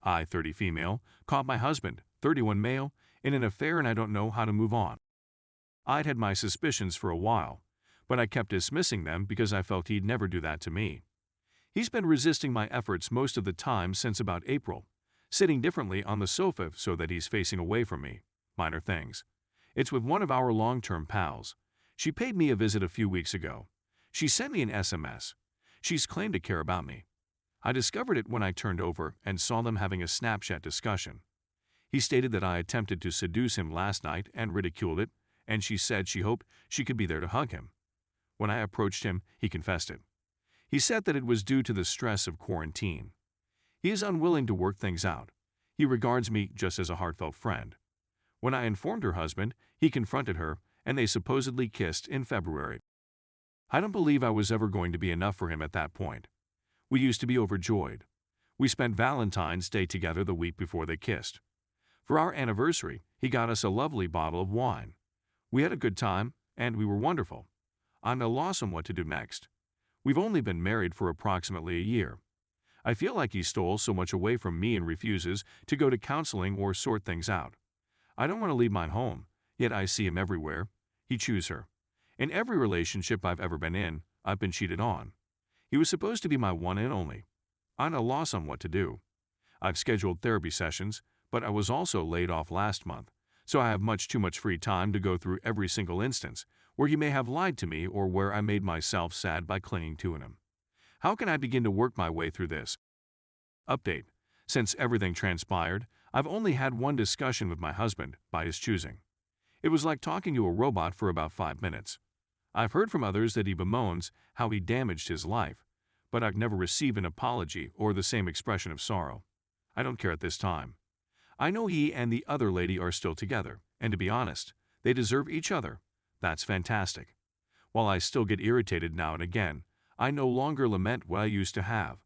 I, 30 female, caught my husband, 31 male, in an affair and I don't know how to move on. I'd had my suspicions for a while, but I kept dismissing them because I felt he'd never do that to me. He's been resisting my efforts most of the time since about April, sitting differently on the sofa so that he's facing away from me. Minor things. It's with one of our long-term pals. She paid me a visit a few weeks ago. She sent me an SMS. She's claimed to care about me. I discovered it when I turned over and saw them having a Snapchat discussion. He stated that I attempted to seduce him last night and ridiculed it, and she said she hoped she could be there to hug him. When I approached him, he confessed it. He said that it was due to the stress of quarantine. He is unwilling to work things out. He regards me just as a heartfelt friend. When I informed her husband, he confronted her, and they supposedly kissed in February. I don't believe I was ever going to be enough for him at that point. We used to be overjoyed. We spent Valentine's Day together the week before they kissed. For our anniversary, he got us a lovely bottle of wine. We had a good time, and we were wonderful. I'm at a loss on what to do next. We've only been married for approximately a year. I feel like he stole so much away from me and refuses to go to counseling or sort things out. I don't want to leave my home, yet I see him everywhere. He chews her. In every relationship I've ever been in, I've been cheated on. He was supposed to be my one and only. I'm at a loss on what to do. I've scheduled therapy sessions, but I was also laid off last month, so I have much too much free time to go through every single instance where he may have lied to me or where I made myself sad by clinging to him. How can I begin to work my way through this? Update. Since everything transpired, I've only had one discussion with my husband, by his choosing. It was like talking to a robot for about 5 minutes. I've heard from others that he bemoans how he damaged his life, but I've never received an apology or the same expression of sorrow. I don't care at this time. I know he and the other lady are still together, and to be honest, they deserve each other. That's fantastic. While I still get irritated now and again, I no longer lament what I used to have.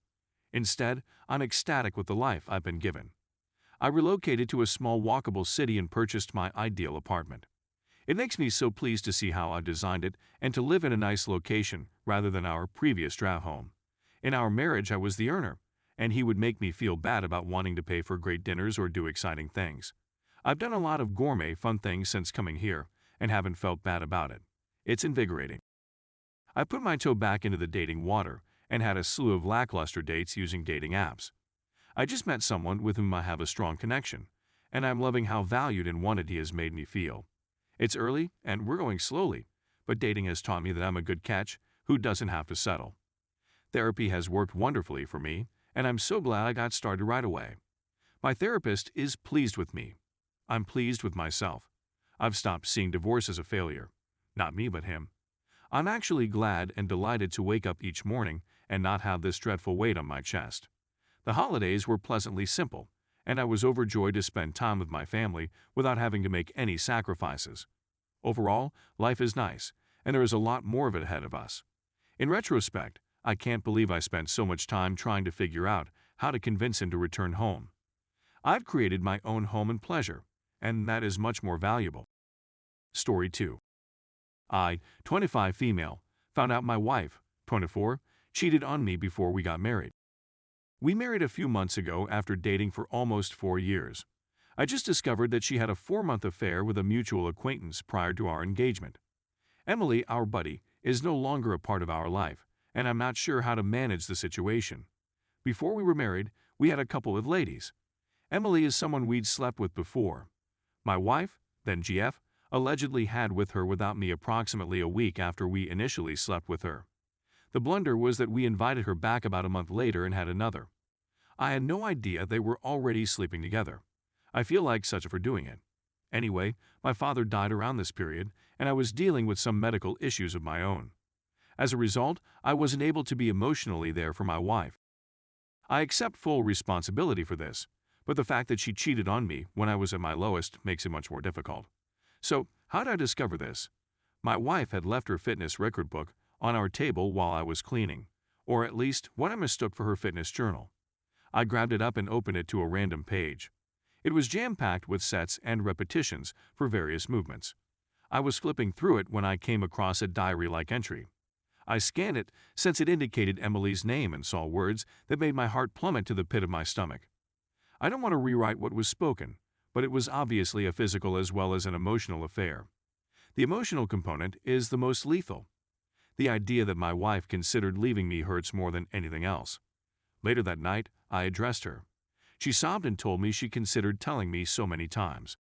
Instead, I'm ecstatic with the life I've been given. I relocated to a small walkable city and purchased my ideal apartment. It makes me so pleased to see how I've designed it and to live in a nice location rather than our previous draft home. In our marriage, I was the earner, and he would make me feel bad about wanting to pay for great dinners or do exciting things. I've done a lot of gourmet fun things since coming here and haven't felt bad about it. It's invigorating. I put my toe back into the dating water and had a slew of lackluster dates using dating apps. I just met someone with whom I have a strong connection, and I'm loving how valued and wanted he has made me feel. It's early, and we're going slowly, but dating has taught me that I'm a good catch who doesn't have to settle. Therapy has worked wonderfully for me, and I'm so glad I got started right away. My therapist is pleased with me. I'm pleased with myself. I've stopped seeing divorce as a failure. Not me, but him. I'm actually glad and delighted to wake up each morning and not have this dreadful weight on my chest. The holidays were pleasantly simple, and I was overjoyed to spend time with my family without having to make any sacrifices. Overall, life is nice, and there is a lot more of it ahead of us. In retrospect, I can't believe I spent so much time trying to figure out how to convince him to return home. I've created my own home and pleasure, and that is much more valuable. Story 2. I, 25 female, found out my wife, 24, cheated on me before we got married. We married a few months ago after dating for almost 4 years. I just discovered that she had a 4-month affair with a mutual acquaintance prior to our engagement. Emily, our buddy, is no longer a part of our life, and I'm not sure how to manage the situation. Before we were married, we had a couple of ladies. Emily is someone we'd slept with before. My wife, then GF, allegedly had with her without me approximately a week after we initially slept with her. The blunder was that we invited her back about a month later and had another. I had no idea they were already sleeping together. I feel like such for doing it. Anyway, my father died around this period, and I was dealing with some medical issues of my own. As a result, I wasn't able to be emotionally there for my wife. I accept full responsibility for this, but the fact that she cheated on me when I was at my lowest makes it much more difficult. So, how did I discover this? My wife had left her fitness record book on our table while I was cleaning, or at least what I mistook for her fitness journal. I grabbed it up and opened it to a random page. It was jam-packed with sets and repetitions for various movements. I was flipping through it when I came across a diary-like entry. I scanned it since it indicated Emily's name and saw words that made my heart plummet to the pit of my stomach. I don't want to rewrite what was spoken, but it was obviously a physical as well as an emotional affair. The emotional component is the most lethal. The idea that my wife considered leaving me hurts more than anything else. Later that night, I addressed her. She sobbed and told me she considered telling me so many times.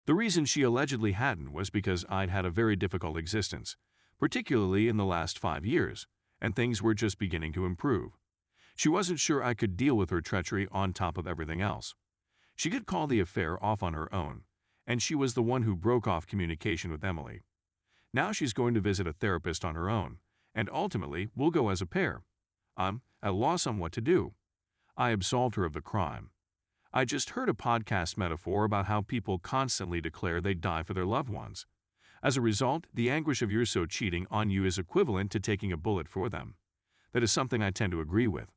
The reason she allegedly hadn't was because I'd had a very difficult existence, particularly in the last 5 years, and things were just beginning to improve. She wasn't sure I could deal with her treachery on top of everything else. She could call the affair off on her own, and she was the one who broke off communication with Emily. Now she's going to visit a therapist on her own, and ultimately we'll go as a pair. I'm at a loss on what to do. I absolved her of the crime. I just heard a podcast metaphor about how people constantly declare they'd die for their loved ones. As a result, the anguish of your so cheating on you is equivalent to taking a bullet for them. That is something I tend to agree with.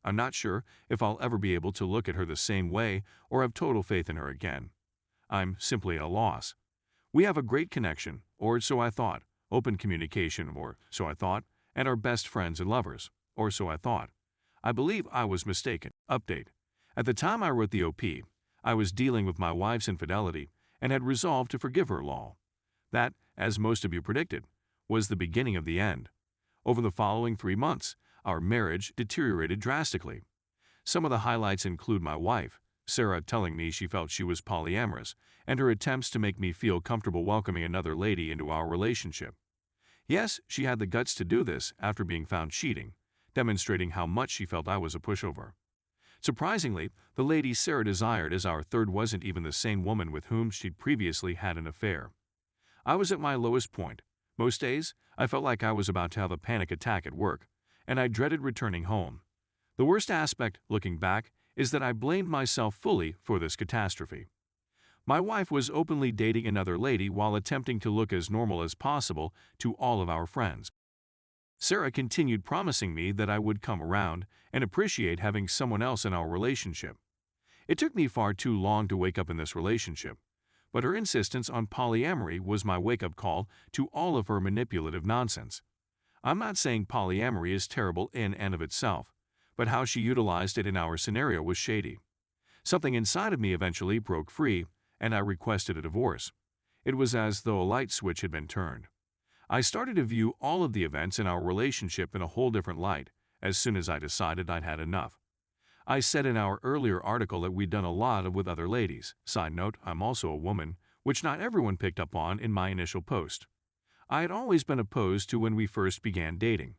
I'm not sure if I'll ever be able to look at her the same way or have total faith in her again. I'm simply at a loss. We have a great connection, or so I thought, open communication, or so I thought, and are best friends and lovers, or so I thought. I believe I was mistaken. Update. At the time I wrote the OP, I was dealing with my wife's infidelity and had resolved to forgive her lol. That, as most of you predicted, was the beginning of the end. Over the following 3 months, our marriage deteriorated drastically. Some of the highlights include my wife, Sarah, telling me she felt she was polyamorous, and her attempts to make me feel comfortable welcoming another lady into our relationship. Yes, she had the guts to do this after being found cheating, demonstrating how much she felt I was a pushover. Surprisingly, the lady Sarah desired as our third wasn't even the same woman with whom she'd previously had an affair. I was at my lowest point. Most days, I felt like I was about to have a panic attack at work, and I dreaded returning home. The worst aspect, looking back, is that I blamed myself fully for this catastrophe. My wife was openly dating another lady while attempting to look as normal as possible to all of our friends. Sarah continued promising me that I would come around and appreciate having someone else in our relationship. It took me far too long to wake up in this relationship, but her insistence on polyamory was my wake-up call to all of her manipulative nonsense. I'm not saying polyamory is terrible in and of itself, but how she utilized it in our scenario was shady. Something inside of me eventually broke free, and I requested a divorce. It was as though a light switch had been turned. I started to view all of the events in our relationship in a whole different light as soon as I decided I'd had enough. I said in our earlier article that we'd done a lot with other ladies. Side note, I'm also a woman, which not everyone picked up on in my initial post. I had always been opposed to when we first began dating.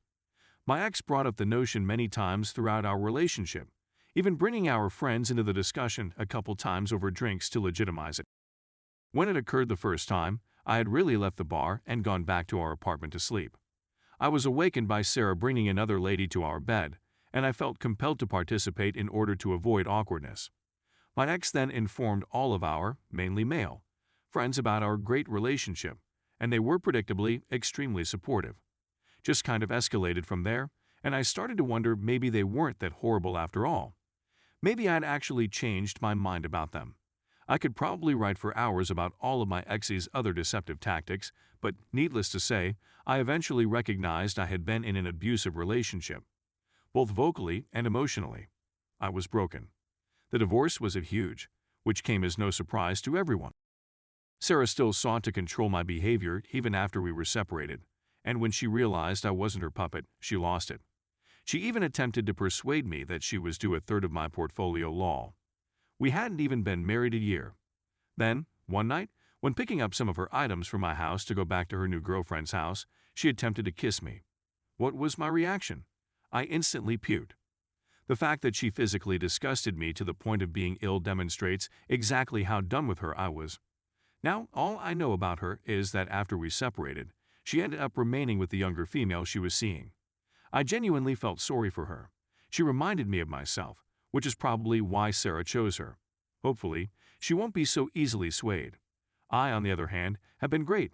My ex brought up the notion many times throughout our relationship, even bringing our friends into the discussion a couple times over drinks to legitimize it. When it occurred the first time, I had really left the bar and gone back to our apartment to sleep. I was awakened by Sarah bringing another lady to our bed, and I felt compelled to participate in order to avoid awkwardness. My ex then informed all of our, mainly male, friends about our great relationship, and they were predictably extremely supportive. Just kind of escalated from there, and I started to wonder maybe they weren't that horrible after all. Maybe I'd actually changed my mind about them. I could probably write for hours about all of my ex's other deceptive tactics, but needless to say, I eventually recognized I had been in an abusive relationship, both vocally and emotionally. I was broken. The divorce was huge, which came as no surprise to everyone. Sarah still sought to control my behavior even after we were separated, and when she realized I wasn't her puppet, she lost it. She even attempted to persuade me that she was due a third of my portfolio lol. We hadn't even been married a year. Then, one night, when picking up some of her items from my house to go back to her new girlfriend's house, she attempted to kiss me. What was my reaction? I instantly puked. The fact that she physically disgusted me to the point of being ill demonstrates exactly how done with her I was. Now, all I know about her is that after we separated, she ended up remaining with the younger female she was seeing. I genuinely felt sorry for her. She reminded me of myself, which is probably why Sarah chose her. Hopefully, she won't be so easily swayed. I, on the other hand, have been great.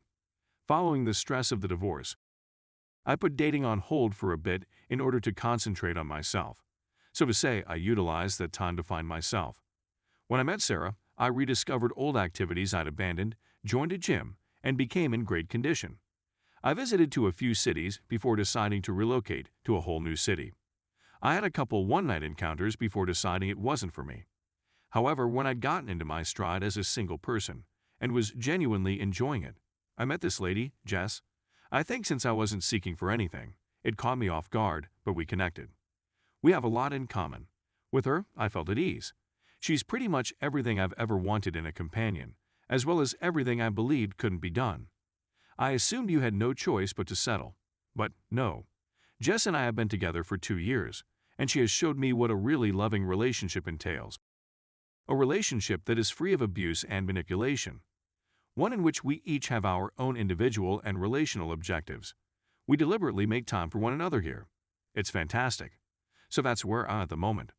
Following the stress of the divorce, I put dating on hold for a bit in order to concentrate on myself. So to say, I utilized that time to find myself. When I met Sarah, I rediscovered old activities I'd abandoned, joined a gym, and became in great condition. I visited to a few cities before deciding to relocate to a whole new city. I had a couple one-night encounters before deciding it wasn't for me. However, when I'd gotten into my stride as a single person and was genuinely enjoying it, I met this lady, Jess. I think since I wasn't seeking for anything, it caught me off guard, but we connected. We have a lot in common. With her, I felt at ease. She's pretty much everything I've ever wanted in a companion, as well as everything I believed couldn't be done. I assumed you had no choice but to settle. But no. Jess and I have been together for 2 years, and she has showed me what a really loving relationship entails. A relationship that is free of abuse and manipulation. One in which we each have our own individual and relational objectives. We deliberately make time for one another here. It's fantastic. So that's where I'm at the moment.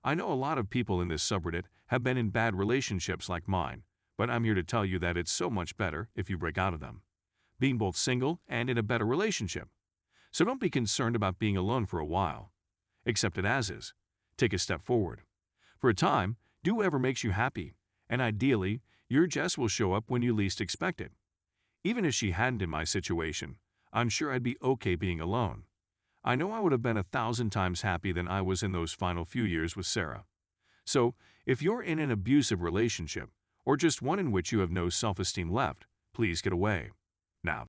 I know a lot of people in this subreddit have been in bad relationships like mine, but I'm here to tell you that it's so much better if you break out of them, being both single and in a better relationship. So don't be concerned about being alone for a while. Accept it as is. Take a step forward. For a time, do whatever makes you happy, and ideally, your Jess will show up when you least expect it. Even if she hadn't in my situation, I'm sure I'd be okay being alone. I know I would have been 1,000 times happy than I was in those final few years with Sarah. So, if you're in an abusive relationship, or just one in which you have no self-esteem left, please get away.